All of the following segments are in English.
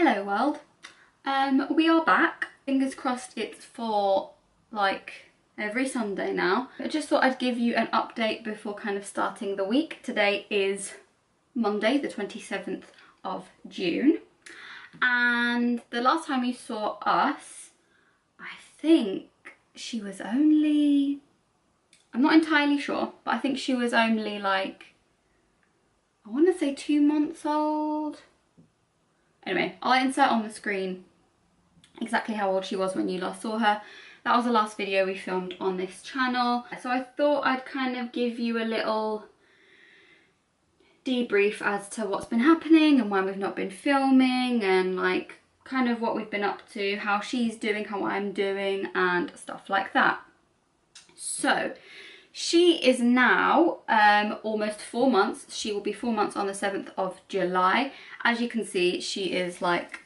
Hello world. We are back. Fingers crossed it's for like every Sunday now. I just thought I'd give you an update before kind of starting the week. Today is Monday the 27th of June and the last time you saw us, I think she was only, I'm not entirely sure, but I think she was only like, I want to say 2 months old. Anyway, I'll insert on the screen exactly how old she was when you last saw her. That was the last video we filmed on this channel. So I thought I'd kind of give you a little debrief as to what's been happening and why we've not been filming and like kind of what we've been up to, how she's doing, how I'm doing and stuff like that. So she is now almost 4 months. She will be 4 months on the 7th of July. As you can see, she is like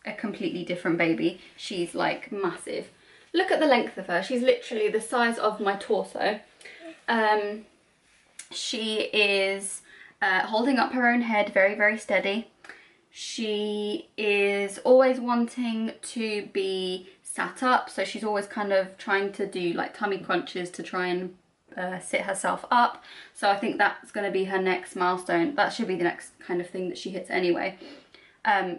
a completely different baby. She's like massive. Look at the length of her. She's literally the size of my torso. She is holding up her own head very, very steady. She is always wanting to be sat up. So she's always kind of trying to do like tummy crunches to try and sit herself up. So I think that's going to be her next milestone. That should be the next kind of thing that she hits anyway.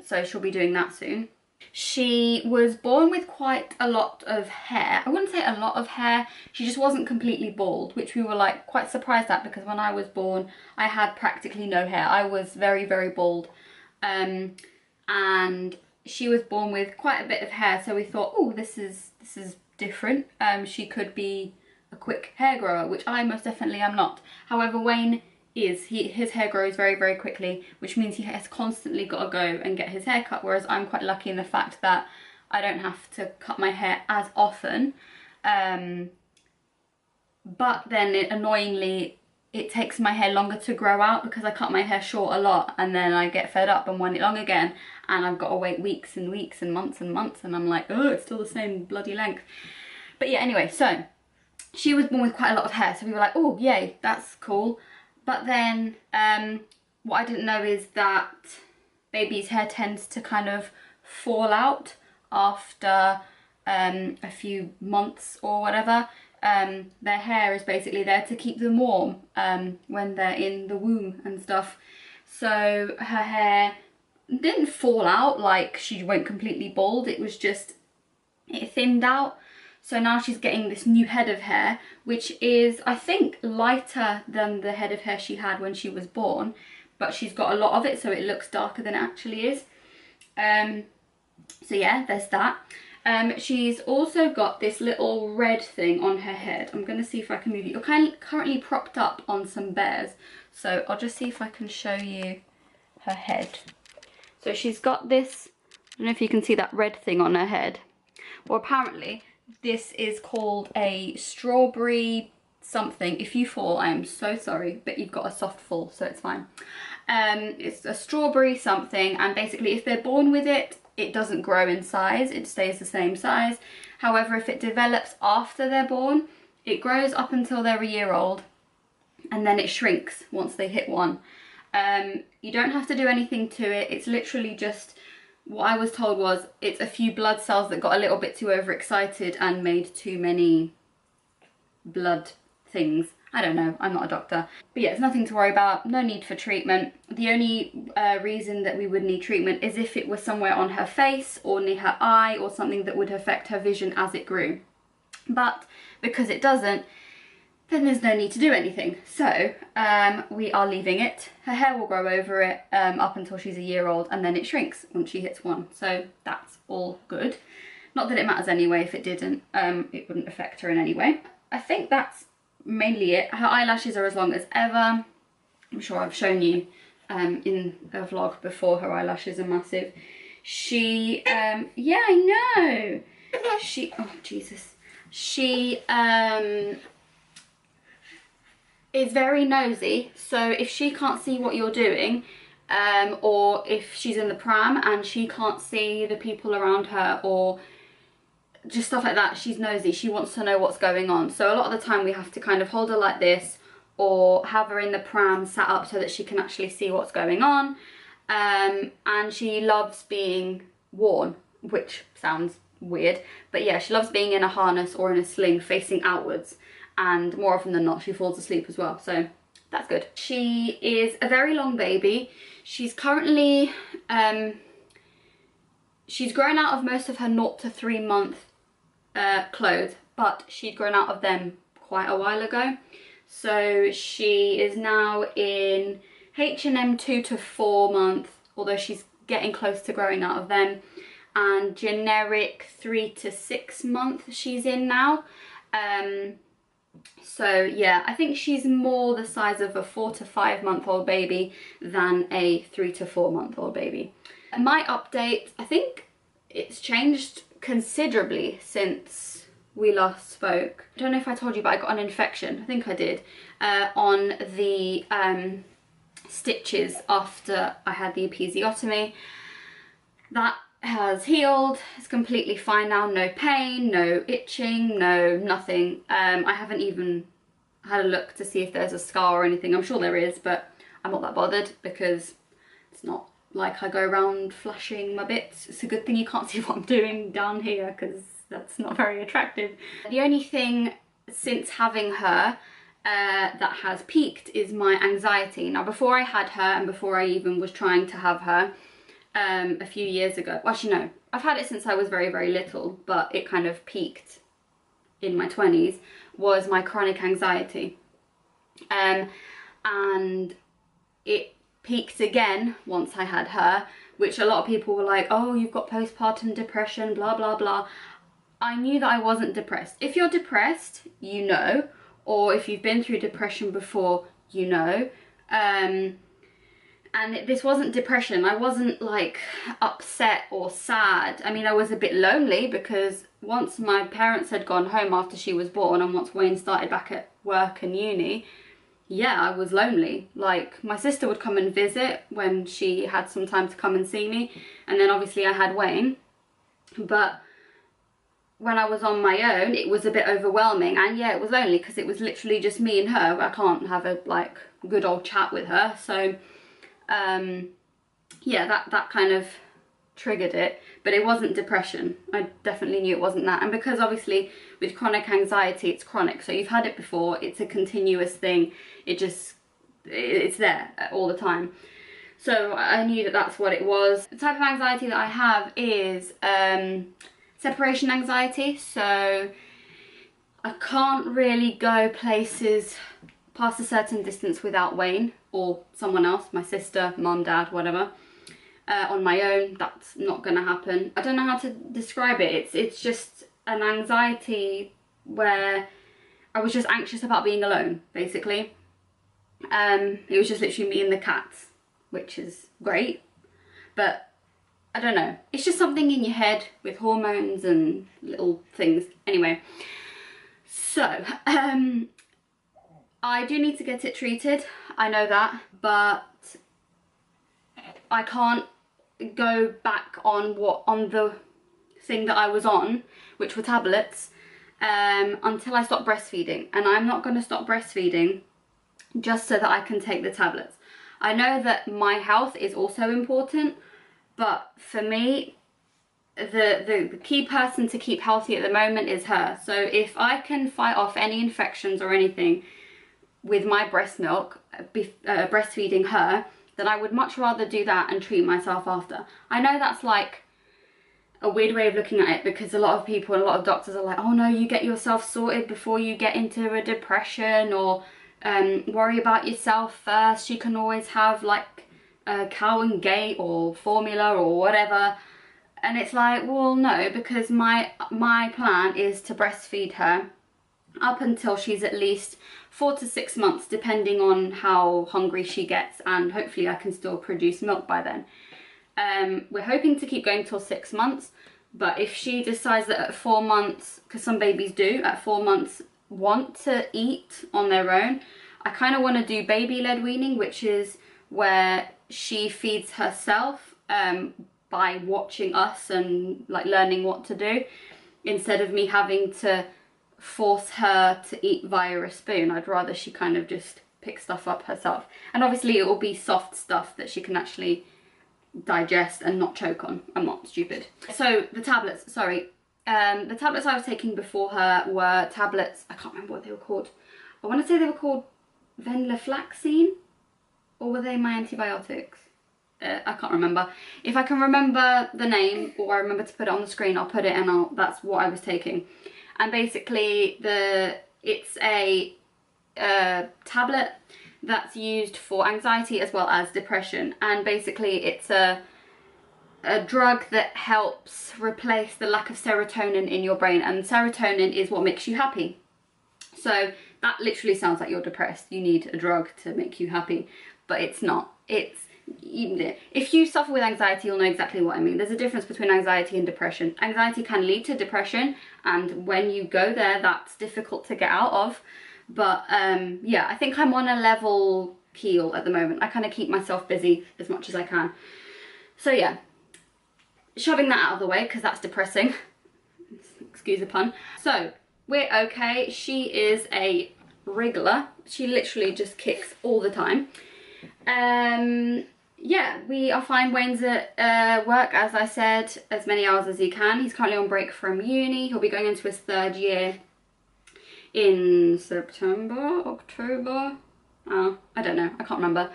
So she'll be doing that soon. She was born with quite a lot of hair. I wouldn't say a lot of hair. She just wasn't completely bald, which we were like quite surprised at because when I was born, I had practically no hair. I was very, very bald. And she was born with quite a bit of hair. So we thought, oh, this is different. She could be a quick hair grower, which I most definitely am not. However, Wayne is. His hair grows very, very quickly, which means he has constantly got to go and get his hair cut, whereas I'm quite lucky in the fact that I don't have to cut my hair as often. But then annoyingly, it takes my hair longer to grow out because I cut my hair short a lot and then I get fed up and want it long again and I've got to wait weeks and weeks and months and I'm like, oh, it's still the same bloody length. But yeah, anyway, so she was born with quite a lot of hair, so we were like, oh, yay, that's cool. But then what I didn't know is that baby's hair tends to kind of fall out after a few months or whatever. Their hair is basically there to keep them warm when they're in the womb and stuff. So her hair didn't fall out, like she went completely bald. It was just, it thinned out. So now she's getting this new head of hair, which is, I think, lighter than the head of hair she had when she was born, but she's got a lot of it, so it looks darker than it actually is. So yeah, there's that. She's also got this little red thing on her head. I'm going to see if I can move it. You're currently propped up on some bears, so I'll just see if I can show you her head. So she's got this, I don't know if you can see that red thing on her head. Well, apparently this is called a strawberry something. If you fall, I am so sorry, but you've got a soft fall, so it's fine. It's a strawberry something, and basically if they're born with it, it doesn't grow in size, it stays the same size. However, if it develops after they're born, it grows up until they're a year old, and then it shrinks once they hit 1. You don't have to do anything to it. It's literally just, what I was told was it's a few blood cells that got a little bit too overexcited and made too many blood things. I don't know, I'm not a doctor. But yeah, it's nothing to worry about, no need for treatment. The only reason that we would need treatment is if it was somewhere on her face or near her eye or something that would affect her vision as it grew. But because it doesn't, then there's no need to do anything. So we are leaving it. Her hair will grow over it up until she's a year old, and then it shrinks once she hits 1. So that's all good. Not that it matters anyway. If it didn't, it wouldn't affect her in any way. I think that's mainly it. Her eyelashes are as long as ever. I'm sure I've shown you in a vlog before, her eyelashes are massive. She, yeah, I know. Oh Jesus. She, is very nosy, so if she can't see what you're doing, or if she's in the pram and she can't see the people around her or just stuff like that, she's nosy. She wants to know what's going on. So a lot of the time we have to kind of hold her like this or have her in the pram sat up so that she can actually see what's going on. and she loves being worn, which sounds weird, but yeah, she loves being in a harness or in a sling facing outwards, and more often than not she falls asleep as well, so that's good. She is a very long baby. She's currently she's grown out of most of her 0 to 3 month clothes, but she'd grown out of them quite a while ago. So she is now in H&M 2 to 4 month, although she's getting close to growing out of them, and generic 3 to 6 month she's in now. So yeah, I think she's more the size of a 4 to 5 month old baby than a 3 to 4 month old baby. My update, I think it's changed considerably since we last spoke. I don't know if I told you, but I got an infection, I think I did, on the stitches after I had the episiotomy. That has healed, it's completely fine now, no pain, no itching, no nothing. I haven't even had a look to see if there's a scar or anything. I'm sure there is, but I'm not that bothered because it's not like I go around flashing my bits. It's a good thing you can't see what I'm doing down here because that's not very attractive. The only thing since having her that has peaked is my anxiety. Now before I had her and before I even was trying to have her a few years ago, well, actually no, I've had it since I was very, very little, but it kind of peaked in my 20s, was my chronic anxiety. And it peaked again once I had her, which a lot of people were like, oh, you've got postpartum depression, blah, blah, blah. I knew that I wasn't depressed. If you're depressed, you know, or if you've been through depression before, you know. And this wasn't depression. I wasn't like upset or sad. I mean, I was a bit lonely because once my parents had gone home after she was born and once Wayne started back at work and uni, yeah, I was lonely. Like, my sister would come and visit when she had some time to come and see me, and then obviously I had Wayne. But when I was on my own, it was a bit overwhelming, and yeah, it was lonely because it was literally just me and her. I can't have a like good old chat with her, so yeah, that kind of triggered it, but it wasn't depression. I definitely knew it wasn't that. And because obviously with chronic anxiety, it's chronic, so you've had it before, it's a continuous thing, it's there all the time. So I knew that that's what it was. The type of anxiety that I have is separation anxiety, so I can't really go places past a certain distance without Wayne or someone else, my sister, mum, dad, whatever. On my own, that's not gonna happen. I don't know how to describe it. It's just an anxiety where I was just anxious about being alone, basically. It was just literally me and the cats, which is great, but I don't know. It's just something in your head with hormones and little things. Anyway, so I do need to get it treated. I know that, but I can't go back on the thing that I was on, which were tablets, until I stop breastfeeding. And I'm not going to stop breastfeeding just so that I can take the tablets. I know that my health is also important, but for me, the key person to keep healthy at the moment is her. So if I can fight off any infections or anything with my breast milk, breastfeeding her, then I would much rather do that and treat myself after. I know that's like a weird way of looking at it, because a lot of people and a lot of doctors are like, oh no, you get yourself sorted before you get into a depression, or worry about yourself first. You can always have like a cow and gate or formula or whatever. And it's like, well, no, because my plan is to breastfeed her up until she's at least 4 to 6 months, depending on how hungry she gets, and hopefully I can still produce milk by then. We're hoping to keep going till 6 months, but if she decides that at 4 months, because some babies do at 4 months want to eat on their own, I kind of want to do baby-led weaning, which is where she feeds herself by watching us and like learning what to do, instead of me having to force her to eat via a spoon. I'd rather she kind of just pick stuff up herself, and obviously it will be soft stuff that she can actually digest and not choke on. I'm not stupid. So the tablets, sorry. The tablets I was taking before her were tablets, I can't remember what they were called. I want to say they were called venlafaxine, or were they my antibiotics? I can't remember. If I can remember the name, or I remember to put it on the screen, I'll put it, and that's what I was taking. And basically it's a tablet that's used for anxiety as well as depression, and basically it's a drug that helps replace the lack of serotonin in your brain, and serotonin is what makes you happy. So that literally sounds like you're depressed. You need a drug to make you happy, but it's not. It's, if you suffer with anxiety, you'll know exactly what I mean. There's a difference between anxiety and depression. Anxiety can lead to depression, and when you go there, that's difficult to get out of. But yeah, I think I'm on a level keel at the moment. I kind of keep myself busy as much as I can. So yeah, shoving that out of the way because that's depressing. Excuse the pun. So we're okay. She is a wriggler. She literally just kicks all the time. Yeah, we are fine. Wayne's at work, as I said, as many hours as he can. He's currently on break from uni. He'll be going into his 3rd year in September, October. Oh, I don't know. I can't remember.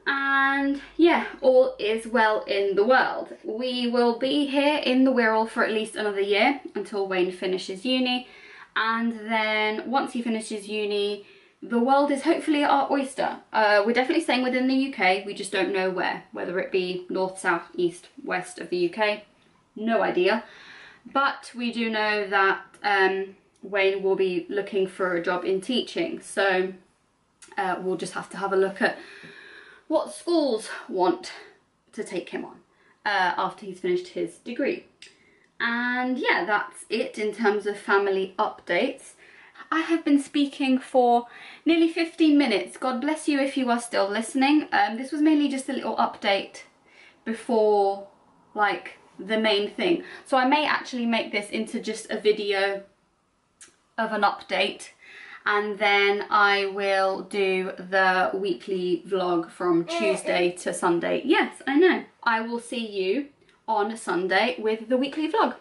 And yeah, all is well in the world. We will be here in the Wirral for at least another year until Wayne finishes uni. And then once he finishes uni, the world is hopefully our oyster. We're definitely staying within the UK. We just don't know where, whether it be north, south, east, west of the UK. No idea. But we do know that Wayne will be looking for a job in teaching. So we'll just have to have a look at what schools want to take him on after he's finished his degree. And yeah, that's it in terms of family updates. I have been speaking for nearly 15 minutes. God bless you if you are still listening. This was mainly just a little update before like the main thing. So I may actually make this into just a video of an update, and then I will do the weekly vlog from Tuesday to Sunday. Yes, I know. I will see you on Sunday with the weekly vlog.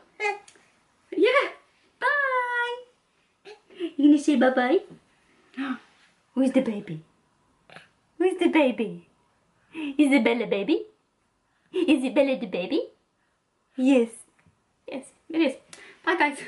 Yeah, bye. You gonna say bye-bye? Who's the baby? Who's the baby? Isabella baby? Isabella the baby? Yes. Yes, it is. Bye guys.